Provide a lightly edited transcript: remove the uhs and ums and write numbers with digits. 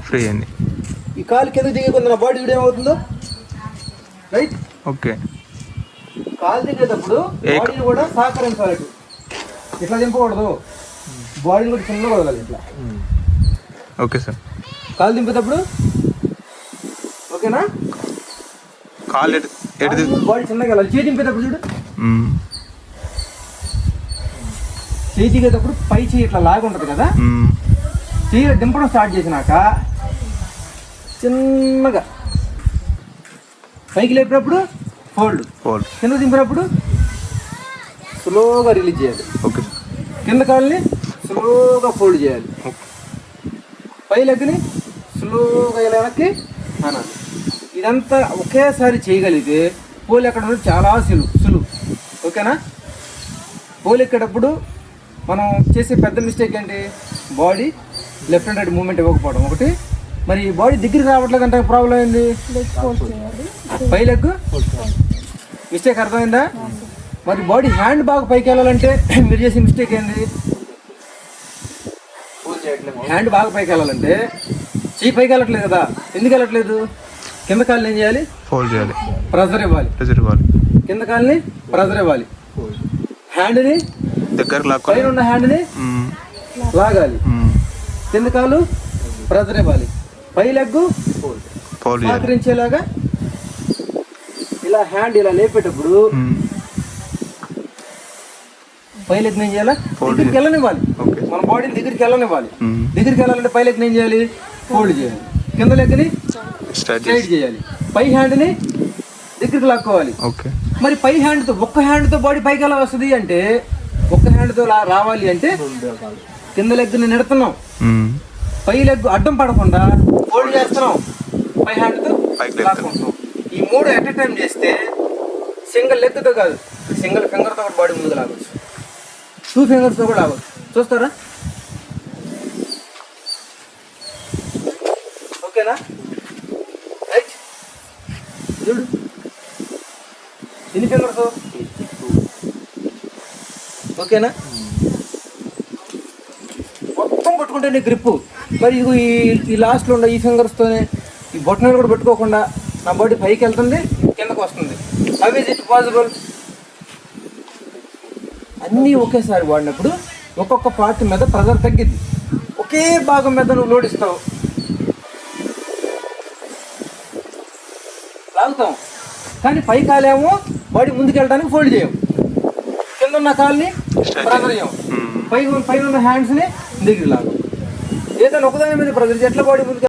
Free అయింది. ఈ కాలు కింద దిగే కొంత నా బాడీ కూడా ఏమవుతుందో, రైట్? ఓకే. కాలు దిగేటప్పుడు బాడీని కూడా సహకరించాలి. ఇట్లా దింపకూడదు, బాడీని కూడా చిన్నగా వదలాలి ఇట్లా. Okay sir. కాలు దింపేటప్పుడు ఓకేనా, కాలు బాడీ చిన్నగా వెళ్ళాలి. చేయి దింపేటప్పుడు చూడు, చేయి దిగేటప్పుడు పై చేయి ఇట్లా లాగా ఉంటుంది కదా, చేయి దింపడం స్టార్ట్ చేసినాక చిన్నగా పైకి లేపినప్పుడు ఫోల్డ్, కింద దింపినప్పుడు స్లోగా రిలీజ్ చేయాలి. ఓకే. కింద కాళ్ళని స్లోగా ఫోల్డ్ చేయాలి, పై లెగ్ని స్లోగా ఇలా వెనక్కి అనాలి. ఇదంతా ఒకేసారి చేయగలిగితే పోలు ఎక్కడం చాలా సులువు. ఓకేనా? పోలు ఎక్కేటప్పుడు మనం చేసే పెద్ద మిస్టేక్ ఏంటి, body left and right movement ఇవ్వకపోవడం ఒకటి. మరి బాడీ దగ్గరికి రావట్లేదు అంటే ప్రాబ్లం ఏంది, పై లెగ్ మిస్టేక్ అర్థమైందా? మరి బాడీ హ్యాండ్ బాగా పైకి వెళ్ళాలంటే మీరు చేసే మిస్టేక్ ఏంది, హ్యాండ్ బాగా పైకి వెళ్ళాలంటే చెయ్యి పైకి వెళ్ళట్లేదు కదా, ఎందుకు వెళ్ళట్లేదు? కింద కాళ్ళని ఏం చేయాలి, ఫోల్డ్ చేయాలి, ప్రెజర్ ఇవ్వాలి. కింద కాళ్ళని ప్రెజర్ ఇవ్వాలి, హ్యాండ్ని దగ్గర పైన ఉన్న హ్యాండ్ని లాగాలి, కింద కాలు ప్రెజర్ ఇవ్వాలి, పై లెగ్ సహకరించేలాగా ఇలా హ్యాండ్ ఇలా లేపేటప్పుడు పై లెగ్ ఏం చేయాలి, దగ్గరికి వెళ్ళనివ్వాలి. మన బాడీని దగ్గరికి వెళ్ళనివ్వాలి. దగ్గరికి వెళ్ళాలంటే పై లెగ్ ఏం చేయాలి, ఫోల్డ్ చేయాలి, కింద లెగ్ని స్ట్రైట్ చేయాలి, పై హ్యాండ్ని దగ్గరికి లాక్కోవాలి. మరి పై హ్యాండ్తో ఒక్క హ్యాండ్తో బాడీ పైకి ఎలా వస్తుంది అంటే, ఒక్క హ్యాండ్తో రావాలి అంటే కింద లెగ్ని నెడుతున్నాం, పై లెగ్ అడ్డం పడకుండా ఫోల్డ్ చేస్తున్నాం, పై హ్యాండ్తో లాక్కుంటున్నాం. ఈ మూడు ఎట్ ఎ టైం చేస్తే సింగిల్ లెగ్తో కాదు, సింగిల్ ఫింగర్తో కూడా బాడీ ముందుకు లాగవచ్చు, 2 ఫింగర్స్తో కూడా లాగవచ్చు. చూస్తారా? ఓకేనా? రైట్, చూడు ఎన్ని ఫింగర్స్, ఓకేనా? మొత్తం పట్టుకుంటే నీ గ్రిప్పు. మరి ఇదిగో ఈ లాస్ట్లో ఉన్న ఈ ఫింగర్స్తోనే ఈ బొట్టనలు కూడా పెట్టుకోకుండా నా బాడీ పైకి వెళ్తుంది, కిందకు వస్తుంది. How is it possible? అన్నీ ఒకేసారి వాడినప్పుడు ఒక్కొక్క పార్ట్ మీద ప్రెజర్ తగ్గిద్ది. ఒకే భాగం మీద నువ్వు లోడ్ ఇస్తావు, లాగుతాం, కానీ పై కాలేమో బాడీ ముందుకు వెళ్ళడానికి ఫోల్డ్ చేయము, కింద ఉన్న కాల్ని ప్రెజర్ చేయము, పైన ఉన్న హ్యాండ్స్ని దగ్గర లాగు. ఏదైనా ఒకదాని మీద ప్రెజర్ ఎట్లా బాడీ ముందుకు